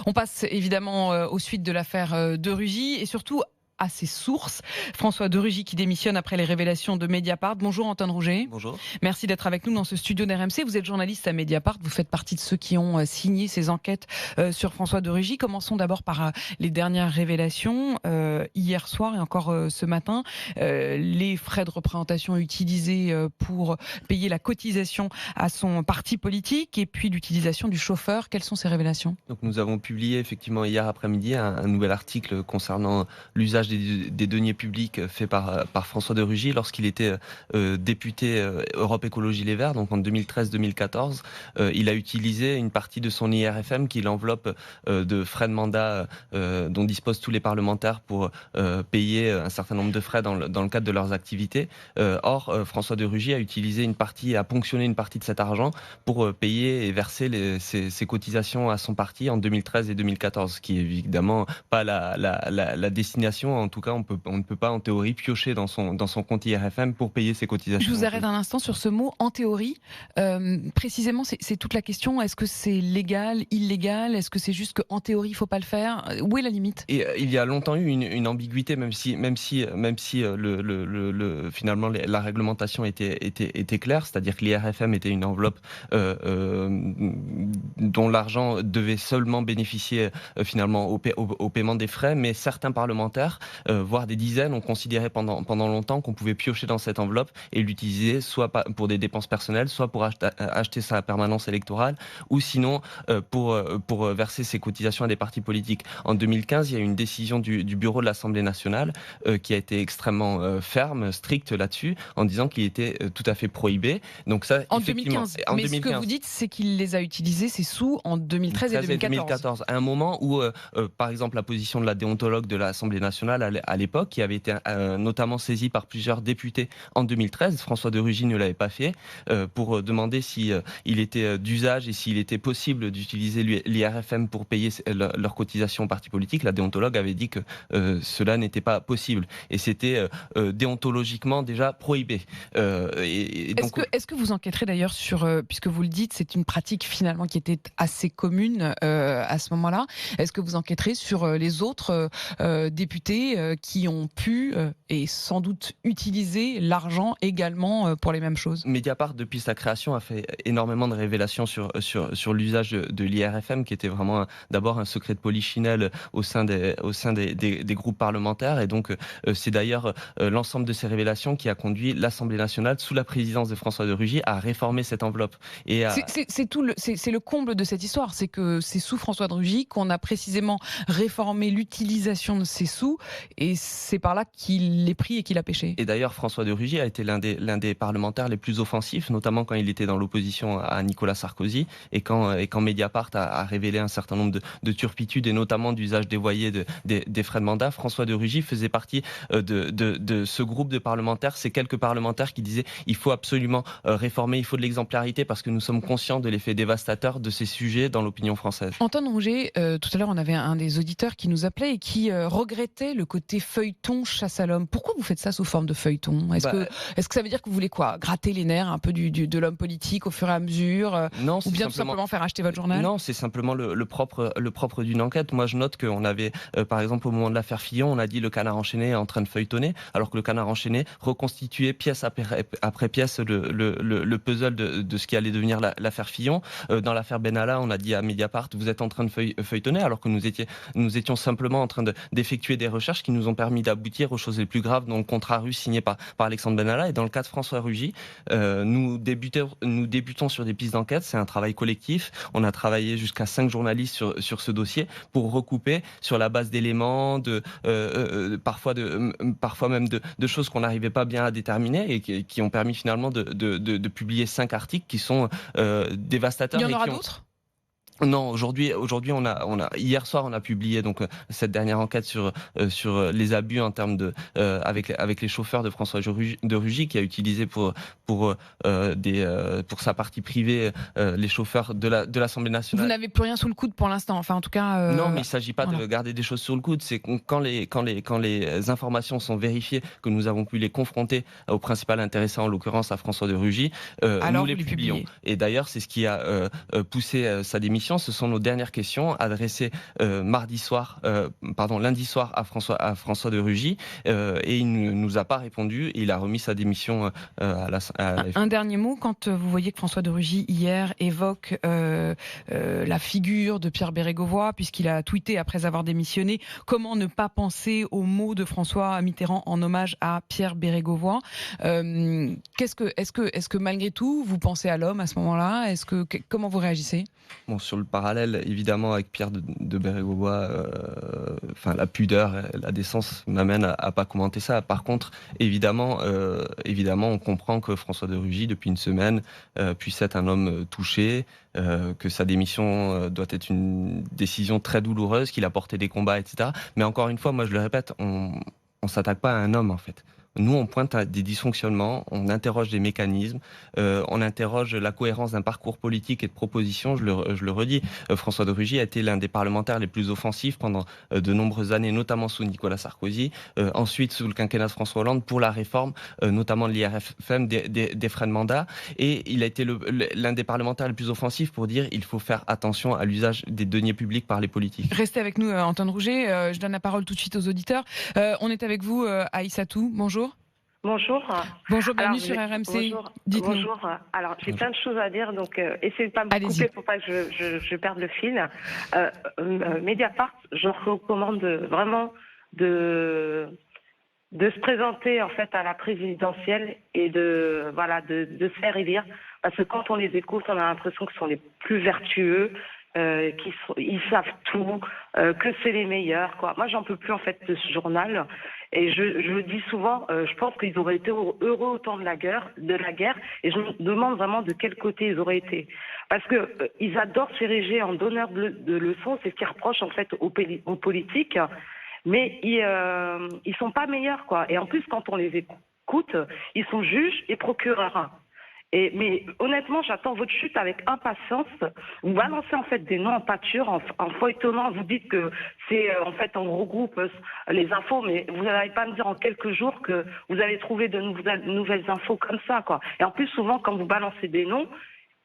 On passe évidemment aux suites de l'affaire de Rugy et surtout à ses sources. François de Rugy qui démissionne après les révélations de Mediapart. Bonjour Antoine Rouget. Bonjour. Merci d'être avec nous dans ce studio d'RMC. Vous êtes journaliste à Mediapart. Vous faites partie de ceux qui ont signé ces enquêtes sur François de Rugy. Commençons d'abord par les dernières révélations. Hier soir et encore ce matin, les frais de représentation utilisés pour payer la cotisation à son parti politique et puis l'utilisation du chauffeur. Quelles sont ces révélations ? Donc nous avons publié effectivement hier après-midi un nouvel article concernant l'usage des deniers publics fait par François de Rugy lorsqu'il était député Europe Écologie Les Verts, donc en 2013-2014. Il a utilisé une partie de son IRFM qui est l'enveloppe de frais de mandat dont disposent tous les parlementaires pour payer un certain nombre de frais dans le cadre de leurs activités. Or, François de Rugy a ponctionné une partie de cet argent pour payer et verser ses cotisations à son parti en 2013 et 2014, ce qui est évidemment pas la destination. En tout cas, on ne peut pas en théorie piocher dans son compte IRFM pour payer ses cotisations. Je vous arrête un instant sur ce mot en théorie. Précisément, c'est toute la question. Est-ce que c'est légal, illégal ? Est-ce que c'est juste qu'en théorie, il ne faut pas le faire ? Où est la limite ? Et il y a longtemps eu une ambiguïté, même si finalement la réglementation était claire, c'est-à-dire que l'IRFM était une enveloppe dont l'argent devait seulement bénéficier finalement au paiement des frais, mais certains parlementaires, voire des dizaines, ont considéré pendant longtemps qu'on pouvait piocher dans cette enveloppe et l'utiliser soit pour des dépenses personnelles, soit pour acheter sa permanence électorale, ou sinon pour verser ses cotisations à des partis politiques. En 2015, il y a eu une décision du bureau de l'Assemblée nationale qui a été extrêmement ferme, stricte là-dessus, en disant qu'il était tout à fait prohibé. Donc ça, en 2015. Mais ce que vous dites, c'est qu'il les a utilisés, ces sous, en 2013 et 2014. À un moment où, par exemple, la position de la déontologue de l'Assemblée nationale à l'époque, qui avait été notamment saisie par plusieurs députés en 2013, François de Rugy ne l'avait pas fait, pour demander si il était d'usage et s'il était possible d'utiliser l'IRFM pour payer leurs cotisations aux partis politiques. La déontologue avait dit que cela n'était pas possible et c'était déontologiquement déjà prohibé. Est-ce que vous enquêterez d'ailleurs sur, puisque vous le dites, c'est une pratique finalement qui était assez commune à ce moment-là, est-ce que vous enquêterez sur les autres députés qui ont pu et sans doute utiliser l'argent également pour les mêmes choses ? Mediapart, depuis sa création, a fait énormément de révélations sur l'usage de l'IRFM, qui était vraiment d'abord un secret de polichinelle au sein des groupes parlementaires. Et donc, c'est d'ailleurs l'ensemble de ces révélations qui a conduit l'Assemblée nationale, sous la présidence de François de Rugy, à réformer cette enveloppe. C'est le comble de cette histoire, c'est que c'est sous François de Rugy qu'on a précisément réformé l'utilisation de ces sous, et c'est par là qu'il est pris et qu'il a péché. Et d'ailleurs, François de Rugy a été l'un des parlementaires les plus offensifs, notamment quand il était dans l'opposition à Nicolas Sarkozy, et quand Mediapart a révélé un certain nombre de turpitudes, et notamment d'usage dévoyé des frais de mandat. François de Rugy faisait partie de ce groupe de parlementaires, ces quelques parlementaires qui disaient il faut absolument réformer, il faut de l'exemplarité, parce que nous sommes conscients de l'effet dévastateur de ces sujets dans l'opinion française. Antoine Rouget, tout à l'heure on avait un des auditeurs qui nous appelait et qui regrettait le côté feuilleton chasse à l'homme. Pourquoi vous faites ça sous forme de feuilleton ? Est-ce que ça veut dire que vous voulez quoi ? Gratter les nerfs un peu de l'homme politique au fur et à mesure ? Non, ou bien tout simplement faire acheter votre journal ? Non, c'est simplement le propre d'une enquête. Moi, je note qu'on avait, par exemple, au moment de l'affaire Fillon, on a dit le Canard enchaîné est en train de feuilletonner, alors que le Canard enchaîné reconstituait pièce après pièce le puzzle de ce qui allait devenir l'affaire Fillon. Dans l'affaire Benalla, on a dit à Mediapart, vous êtes en train de feuilletonner, alors que nous étions simplement en train d'effectuer des recherches qui nous ont permis d'aboutir aux choses les plus graves dans le contrat russe signé par Alexandre Benalla. Et dans le cas de François Rugy, nous débutons sur des pistes d'enquête. C'est un travail collectif. On a travaillé jusqu'à 5 journalistes sur ce dossier pour recouper sur la base d'éléments, parfois même de choses qu'on n'arrivait pas bien à déterminer et qui ont permis finalement de publier 5 articles qui sont dévastateurs. Il y en aura d'autres ? Non, aujourd'hui, hier soir, on a publié donc cette dernière enquête sur les abus en termes avec les chauffeurs de François de Rugy, qui a utilisé pour sa partie privée les chauffeurs de l'Assemblée nationale. Vous n'avez plus rien sous le coude pour l'instant, enfin en tout cas. Non, mais il ne s'agit pas de garder des choses sous le coude. C'est quand les informations sont vérifiées, que nous avons pu les confronter au principal intéressé, en l'occurrence à François de Rugy, nous les publions. Et d'ailleurs, c'est ce qui a poussé sa démission questions, ce sont nos dernières questions adressées lundi soir à François de Rugy, et il ne nous a pas répondu et il a remis sa démission à l'AFP. Un dernier mot, quand vous voyez que François de Rugy hier évoque la figure de Pierre Bérégovoy, puisqu'il a tweeté après avoir démissionné, comment ne pas penser aux mots de François Mitterrand en hommage à Pierre Bérégovoy. Est-ce que malgré tout, vous pensez à l'homme à ce moment-là? Comment vous réagissez? Bon, sur le parallèle, évidemment, avec Pierre de Bérégovoy, la pudeur, la décence m'amène à pas commenter ça. Par contre, évidemment, on comprend que François de Rugy, depuis une semaine, puisse être un homme touché, que sa démission doit être une décision très douloureuse, qu'il a porté des combats, etc. Mais encore une fois, moi je le répète, on s'attaque pas à un homme en fait. Nous, on pointe à des dysfonctionnements, on interroge des mécanismes, on interroge la cohérence d'un parcours politique et de propositions. Je le redis, François de Rugy a été l'un des parlementaires les plus offensifs pendant de nombreuses années, notamment sous Nicolas Sarkozy, ensuite sous le quinquennat de François Hollande, pour la réforme, notamment de l'IRFM, des frais de mandat. Et il a été l'un des parlementaires les plus offensifs pour dire qu'il faut faire attention à l'usage des deniers publics par les politiques. Restez avec nous, Antoine Rouget. Je donne la parole tout de suite aux auditeurs. On est avec vous, Aïssatou. Bonjour. Bonjour. Bonjour, bienvenue sur RMC. Bonjour. Dites-nous. Bonjour. Alors, j'ai plein de choses à dire, donc essayez de pas me couper pour pas que je perde le fil. Mediapart, je recommande vraiment de se présenter en fait à la présidentielle et de se faire élire, parce que quand on les écoute, on a l'impression que ce sont les plus vertueux. Ils savent tout, que c'est les meilleurs, quoi. Moi, j'en peux plus en fait de ce journal, et je le dis souvent. Je pense qu'ils auraient été heureux au temps de la guerre, et je me demande vraiment de quel côté ils auraient été, parce que ils adorent s'ériger en donneurs de leçons. C'est ce qu'ils reprochent en fait aux politiques, mais ils sont pas meilleurs, quoi. Et en plus, quand on les écoute, ils sont juges et procureurs. Mais honnêtement, j'attends votre chute avec impatience. Vous balancez en fait des noms en pâture, en feuilletonnant. Vous dites que c'est en fait on regroupe les infos, mais vous n'allez pas me dire en quelques jours que vous avez trouvé de nouvelles infos comme ça, quoi. Et en plus, souvent, quand vous balancez des noms,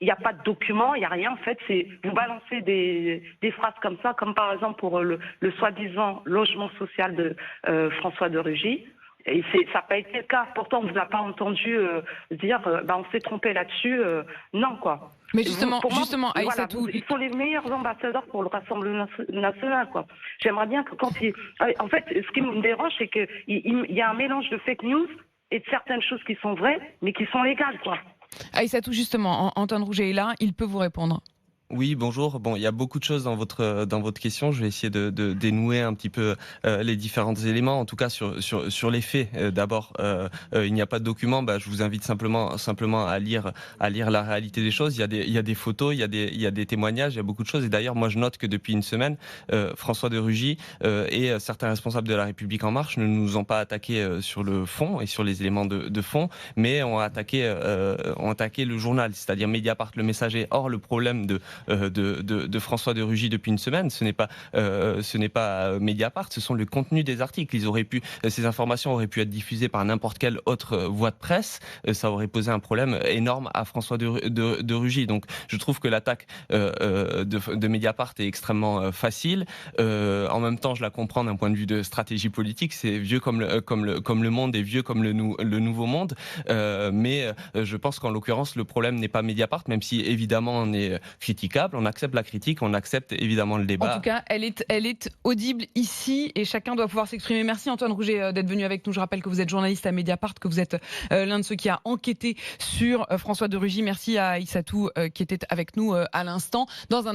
il n'y a pas de documents, il n'y a rien. En fait, vous balancez des phrases comme ça, comme par exemple pour le soi-disant logement social de François de Rugy. Et ça n'a pas été le cas. Pourtant, on ne vous a pas entendu dire on s'est trompé là-dessus. Non, quoi. Mais justement, Aïssatou, ils sont les meilleurs ambassadeurs pour le Rassemblement national, quoi. J'aimerais bien que en fait, ce qui me dérange, c'est qu'il y a un mélange de fake news et de certaines choses qui sont vraies, mais qui sont légales, quoi. Aïssatou, justement, Antoine Rouget est là, il peut vous répondre. Oui, bonjour. Bon, il y a beaucoup de choses dans votre question. Je vais essayer de dénouer un petit peu les différents éléments. En tout cas, sur les faits. D'abord, il n'y a pas de document. Je vous invite simplement à lire la réalité des choses. Il y a des photos, il y a des témoignages, il y a beaucoup de choses. Et d'ailleurs, moi, je note que depuis une semaine, François de Rugy et certains responsables de La République En Marche ne nous ont pas attaqués sur le fond et sur les éléments de fond, mais ont attaqué le journal, c'est-à-dire Mediapart, Le Messager. Or, le problème de François de Rugy depuis une semaine, ce n'est pas Mediapart, ce sont le contenu des articles. Ces informations auraient pu être diffusées par n'importe quelle autre voie de presse. Ça aurait posé un problème énorme à François de Rugy. Donc, je trouve que l'attaque de Mediapart est extrêmement facile. En même temps, je la comprends d'un point de vue de stratégie politique. C'est vieux comme le monde et vieux comme le nouveau monde. Mais je pense qu'en l'occurrence, le problème n'est pas Mediapart, même si évidemment on est critiquable. On accepte la critique, on accepte évidemment le débat. En tout cas, elle est audible ici et chacun doit pouvoir s'exprimer. Merci Antoine Rouget d'être venu avec nous. Je rappelle que vous êtes journaliste à Mediapart, que vous êtes l'un de ceux qui a enquêté sur François de Rugy. Merci à Aïssatou qui était avec nous à l'instant. Dans un